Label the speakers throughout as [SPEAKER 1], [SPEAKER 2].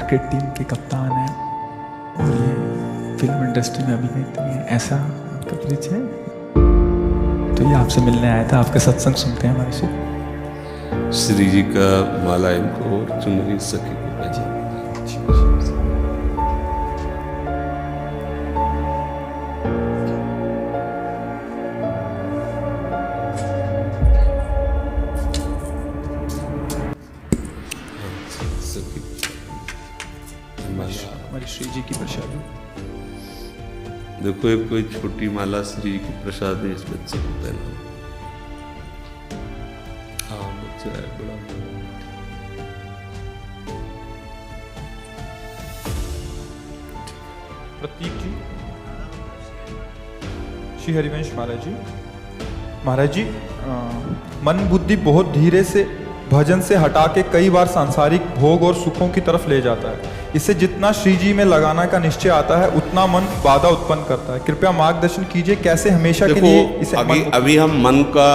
[SPEAKER 1] Cricket team के कप्तान हैं और ये फिल्म इंडस्ट्री में अभिनेत्री हैं, ऐसा आपका परिचय है? तो ये आपसे मिलने आया था, आपका सत्संग सुनते हैं हमारे से।
[SPEAKER 2] श्री जी का माला इनको और चुनरी सखी को भेजा।
[SPEAKER 1] हमारी श्री जी की प्रसादी।
[SPEAKER 2] देखो एक कोई छोटी माला श्री जी की प्रसादी इस बच्चे को पहना। हाँ बच्चा है बड़ा।
[SPEAKER 3] प्रतीक जी, श्री हरिवंश महाराज जी। महाराज जी, मन बुद्धि बहुत धीरे से भजन से हटा के कई बार सांसारिक भोग और सुखों की तरफ ले जाता है। इससे जितना श्री जी में लगाना का निश्चय आता है उतना मन बाधा उत्पन्न करता है। कृपया मार्गदर्शन कीजिए कैसे हमेशा के लिए इसे
[SPEAKER 2] अभी हम मन का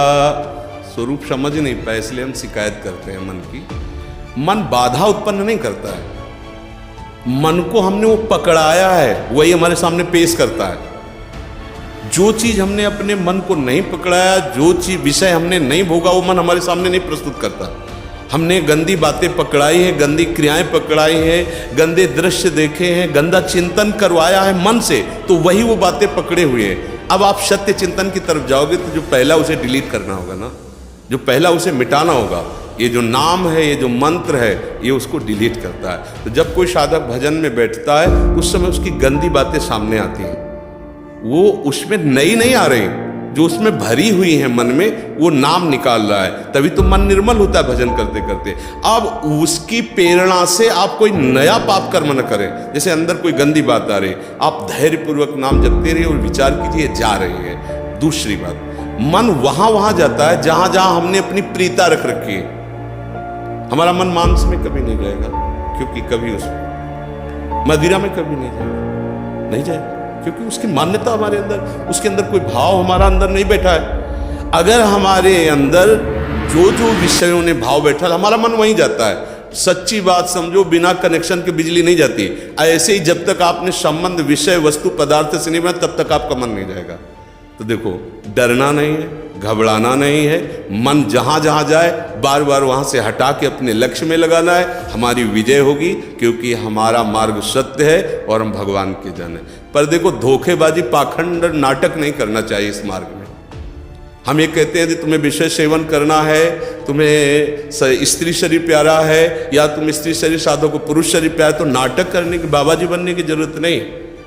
[SPEAKER 2] स्वरूप समझ नहीं पाए, इसलिए हम शिकायत करते हैं मन की। मन बाधा उत्पन्न नहीं करता है, मन को हमने वो पकड़ाया है, वही हमारे सामने पेश करता है। जो चीज हमने अपने मन को नहीं पकड़ाया, जो चीज विषय हमने नहीं भोगा, वो मन हमारे सामने नहीं प्रस्तुत करता। हमने गंदी बातें पकड़ाई है, गंदी क्रियाएं पकड़ाई हैं, गंदे दृश्य देखे हैं, गंदा चिंतन करवाया है मन से, तो वही वो बातें पकड़े हुए हैं। अब आप सत्य चिंतन की तरफ जाओगे तो जो पहला उसे डिलीट करना होगा ना, जो पहला उसे मिटाना होगा। ये जो नाम है, ये जो मंत्र है, ये उसको डिलीट करता है। तो जब कोई साधक भजन में बैठता है उस समय उसकी गंदी बातें सामने आती हैं, वो उसमें नई नहीं आ रही, जो उसमें भरी हुई है मन में, वो नाम निकाल रहा है। तभी तो मन निर्मल होता है भजन करते करते। अब उसकी प्रेरणा से आप कोई नया पाप कर्म न करें। जैसे अंदर कोई गंदी बात आ रही, आप धैर्यपूर्वक नाम जपते रहिए और विचार कीजिए जा रही है। दूसरी बात, मन वहां जाता है जहां जहां हमने अपनी प्रीता रख रखी है। हमारा मन मांस में कभी नहीं जाएगा, क्योंकि कभी उसमें मदिरा में कभी नहीं जाएगा, नहीं जाएगा, क्योंकि उसकी मान्यता हमारे अंदर, उसके अंदर कोई भाव हमारा अंदर नहीं बैठा है। अगर हमारे अंदर जो जो विषयों ने भाव बैठा है, हमारा मन वहीं जाता है। सच्ची बात समझो, बिना कनेक्शन के बिजली नहीं जाती। ऐसे ही जब तक आपने संबंध विषय वस्तु पदार्थ से नहीं बना, तब तक आपका मन नहीं जाएगा। तो देखो, डरना नहीं है, घबराना नहीं है, मन जहां जहां जाए बार बार वहां से हटा के अपने लक्ष्य में लगाना है। हमारी विजय होगी, क्योंकि हमारा मार्ग सत्य है और हम भगवान के जन हैं। पर देखो, धोखेबाजी पाखंड नाटक नहीं करना चाहिए इस मार्ग में। हम ये कहते हैं कि तुम्हें विषय सेवन करना है, तुम्हें स्त्री शरीर प्यारा है, या तुम स्त्री शरीर साधो को पुरुष शरीर प्यारा, तो नाटक करने की, बाबा जी बनने की जरूरत नहीं।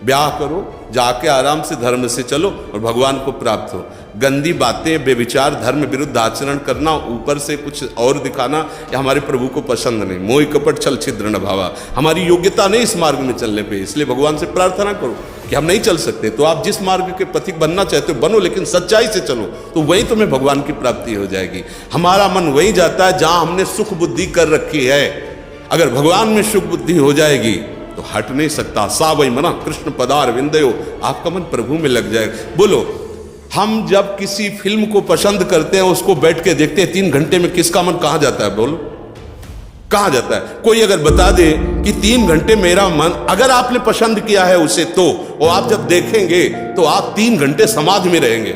[SPEAKER 2] ब्याह करो, जाके आराम से धर्म से चलो और भगवान को प्राप्त हो। गंदी बातें, बेविचार, धर्म विरुद्ध आचरण करना, ऊपर से कुछ और दिखाना, या हमारे प्रभु को पसंद नहीं। मोह कपट छल छिद्र न भावा, हमारी योग्यता नहीं इस मार्ग में चलने पे। इसलिए भगवान से प्रार्थना करो कि हम नहीं चल सकते, तो आप जिस मार्ग के पथिक बनना चाहते हो बनो, लेकिन सच्चाई से चलो, तो वहीं तुम्हें भगवान की प्राप्ति हो जाएगी। हमारा मन वहीं जाता है जहां हमने सुख बुद्धि कर रखी है। अगर भगवान में सुख बुद्धि हो जाएगी तो हट नहीं सकता। सा वही मना कृष्ण पदार विंदयो, आपका मन प्रभु में लग जाएगा। बोलो, हम जब किसी फिल्म को पसंद करते हैं, उसको बैठ के देखते हैं, 3 घंटे में किसका मन कहां जाता है? बोलो, कहां जाता है? कोई अगर बता दे कि 3 घंटे मेरा मन, अगर आपने पसंद किया है उसे, तो और आप जब देखेंगे तो आप 3 घंटे समाधि में रहेंगे,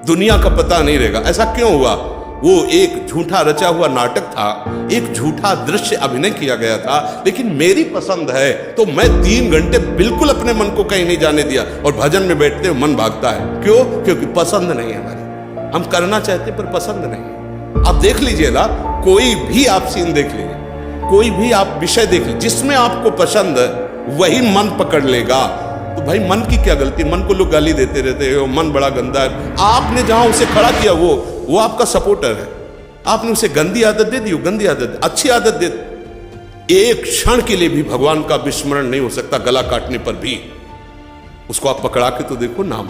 [SPEAKER 2] दुनिया का पता नहीं रहेगा। ऐसा क्यों हुआ? वो एक झूठा रचा हुआ नाटक था, एक झूठा दृश्य अभिनय किया गया था। लेकिन मेरी पसंद है तो मैं 3 घंटे बिल्कुल अपने मन को कहीं नहीं जाने दिया, और भजन में बैठते हुए मन भागता है। क्यों? क्योंकि पसंद नहीं है हमारी। हम करना चाहते पर पसंद नहीं है। आप देख लीजिए ना, कोई भी आप सीन देख लीजिए, कोई भी आप विषय देख लीजिए, जिसमें आपको पसंद है वही मन पकड़ लेगा। तो भाई मन की क्या गलती? मन को लोग गाली देते रहते हो, मन बड़ा गंदा है। आपने जहां उसे खड़ा किया वो आपका सपोर्टर है। आपने उसे गंदी आदत दे दी, गंदी आदत, अच्छी आदत दे। एक क्षण के लिए भी भगवान का विस्मरण नहीं हो सकता, गला काटने पर भी। उसको आप पकड़ा के तो देखो नाम।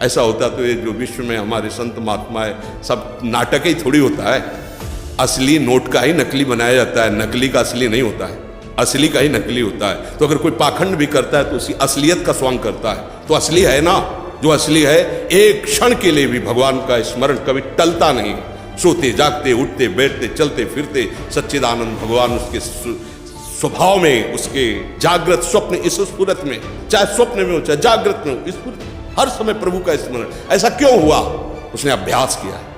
[SPEAKER 2] ऐसा होता तो ये जो विश्व में हमारे संत महात्मा है, सब नाटक ही थोड़ी होता है। असली नोट का ही नकली बनाया जाता है, नकली का असली नहीं होता है, असली का ही नकली होता है। तो अगर कोई पाखंड भी करता है तो उसी असलियत का स्वांग करता है, तो असली है ना। जो असली है, एक क्षण के लिए भी भगवान का स्मरण कभी टलता नहीं। सोते जागते, उठते बैठते, चलते फिरते सच्चिदानंद भगवान उसके स्वभाव में, उसके जागृत स्वप्न इस स्फुरत में, चाहे स्वप्न में हो चाहे जागृत में हो, इस हर समय प्रभु का स्मरण। ऐसा क्यों हुआ? उसने अभ्यास किया है।